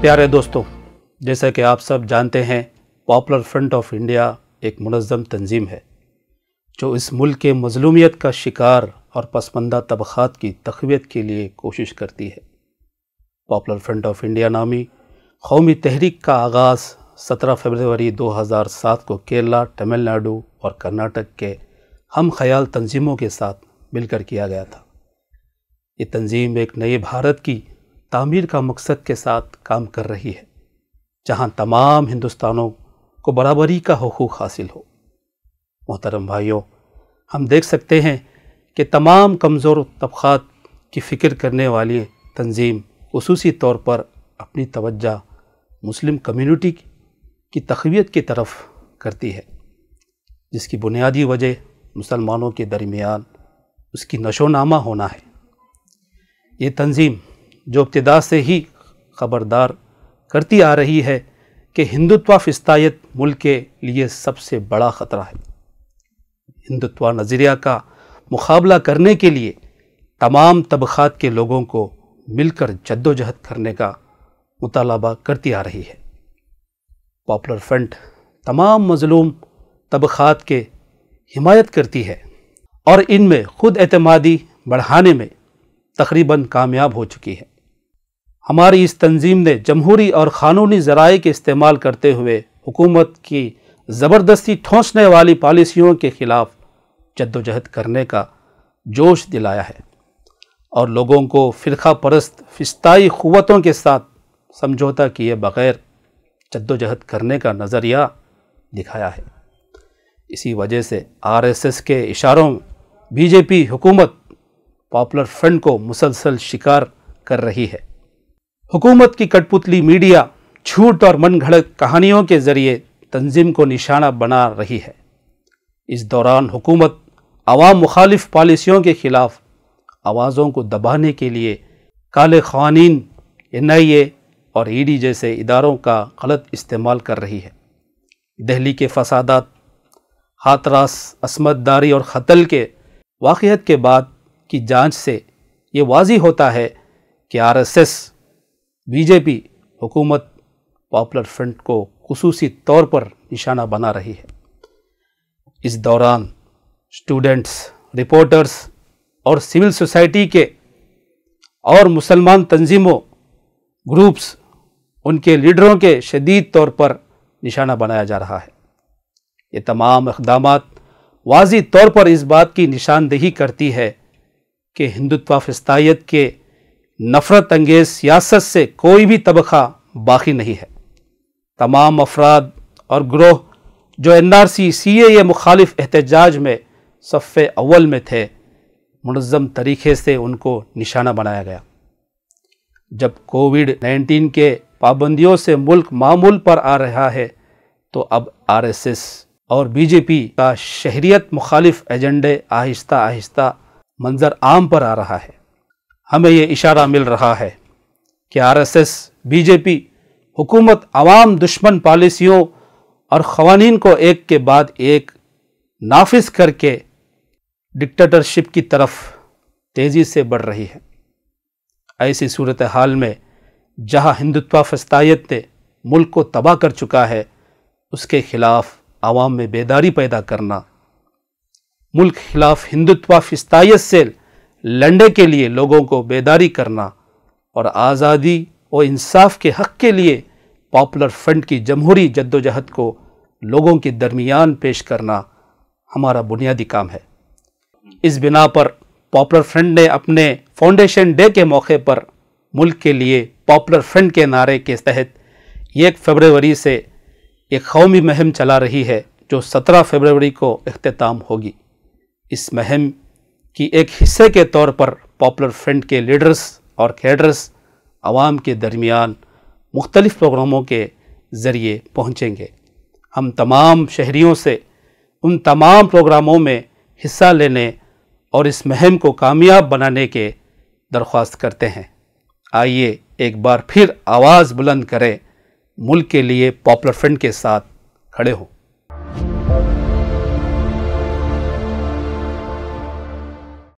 پیارے دوستوں، جیسا کہ آپ سب جانتے ہیں، پاپولر فرنٹ آف انڈیا ایک منظم تنظیم ہے جو اس ملک کے مظلومیت کا شکار اور پسماندہ طبقات کی تقویت کے لیے کوشش کرتی ہے۔ پاپولر فرنٹ آف انڈیا نامی قومی تحریک کا آغاز 17 فروری 2007 کو کیرلا، تمل ناڈو اور کرناٹک کے ہم خیال تنظیموں کے ساتھ مل کر کیا گیا تھا۔ یہ تنظیم ایک نئے بھارت کی تعمیر کا مقصد کے ساتھ کام کر رہی ہے، جہاں تمام ہندوستانیوں کو برابری کا حقوق حاصل ہو۔ محترم بھائیوں، ہم دیکھ سکتے ہیں کہ تمام کمزور طبقات کی فکر کرنے والی تنظیم خصوصی طور پر اپنی توجہ مسلم کمیونٹی کی تقویت کی طرف کرتی ہے، جس کی بنیادی وجہ مسلمانوں کے درمیان اس کی نشو نما ہونا ہے۔ یہ تنظیم جو ابتدا سے ہی خبردار کرتی آ رہی ہے کہ ہندوتوا فسطائیت ملک کے لیے سب سے بڑا خطرہ ہے۔ ہندوتوا نظریہ کا مقابلہ کرنے کے لیے تمام طبقات کے لوگوں کو مل کر جدوجہد کرنے کا مطالبہ کرتی آ رہی ہے۔ پاپولر فرنٹ تمام مظلوم طبقات کے حمایت کرتی ہے اور ان میں خود اعتمادی بڑھانے میں تقریباً کامیاب ہو چکی ہے۔ ہماری اس تنظیم نے جمہوری اور قانونی ذرائع کے استعمال کرتے ہوئے حکومت کی زبردستی ٹھونسنے والی پالیسیوں کے خلاف جدوجہد کرنے کا جوش دلایا ہے اور لوگوں کو فرقہ پرست فسطائی قوتوں کے ساتھ سمجھوتہ کیے بغیر جدوجہد کرنے کا نظریہ دکھایا ہے۔ اسی وجہ سے RSS کے اشاروں میں BJP حکومت پاپولر فرنٹ کو مسلسل شکار کر رہی ہے۔ حکومت کی کٹ پتلی میڈیا جھوٹ اور من گھڑت کہانیوں کے ذریعے تنظیم کو نشانہ بنا رہی ہے۔ اس دوران حکومت عوام مخالف پالیسیوں کے خلاف آوازوں کو دبانے کے لیے کالے قوانین، NIA اور ED جیسے اداروں کا غلط استعمال کر رہی ہے۔ دہلی کے فسادات، ہاتھراس، عصمت داری اور قتل کے واقعات کے بعد کی جانچ سے یہ واضح ہوتا ہے کہ RSS BJP حکومت پاپولر فرنٹ کو خصوصی طور پر نشانہ بنا رہی ہے۔ اس دوران اسٹوڈنٹس، رپورٹرز اور سول سوسائٹی کے اور مسلمان تنظیموں، گروپس، ان کے لیڈروں کے شدید طور پر نشانہ بنایا جا رہا ہے۔ یہ تمام اقدامات واضح طور پر اس بات کی نشاندہی کرتی ہے کہ ہندوتوا فسطائیت کے نفرت انگیز سیاست سے کوئی بھی طبقہ باقی نہیں ہے۔ تمام افراد اور گروہ جو NRC CAA مخالف احتجاج میں صف اول میں تھے، منظم طریقے سے ان کو نشانہ بنایا گیا۔ جب COVID-19 کے پابندیوں سے ملک معمول پر آ رہا ہے تو اب RSS اور BJP کا شہریت مخالف ایجنڈے آہستہ آہستہ منظر عام پر آ رہا ہے۔ ہمیں یہ اشارہ مل رہا ہے کہ RSS BJP حکومت عوام دشمن پالیسیوں اور قوانین کو ایک کے بعد ایک نافذ کر کے ڈکٹیٹرشپ کی طرف تیزی سے بڑھ رہی ہے۔ ایسی صورتحال میں جہاں ہندوتوا فسطائیت نے ملک کو تباہ کر چکا ہے، اس کے خلاف عوام میں بیداری پیدا کرنا، ملک خلاف ہندوتوا فسطائیت سے لڑنے کے لیے لوگوں کو بیداری کرنا اور آزادی و انصاف کے حق کے لیے پاپولر فرنٹ کی جمہوری جدوجہد کو لوگوں کے درمیان پیش کرنا ہمارا بنیادی کام ہے۔ اس بنا پر پاپولر فرنٹ نے اپنے فاؤنڈیشن ڈے کے موقع پر ملک کے لیے پاپولر فرنٹ کے نعرے کے تحت 1 فروری سے ایک قومی مہم چلا رہی ہے جو 17 فروری کو اختتام ہوگی۔ اس مہم کی ایک حصے کے طور پر پاپولر فرنٹ کے لیڈرز اور کیڈرز عوام کے درمیان مختلف پروگراموں کے ذریعے پہنچیں گے۔ ہم تمام شہریوں سے ان تمام پروگراموں میں حصہ لینے اور اس مہم کو کامیاب بنانے کے درخواست کرتے ہیں۔ آئیے ایک بار پھر آواز بلند کریں، ملک کے لیے پاپولر فرنٹ کے ساتھ کھڑے ہوں۔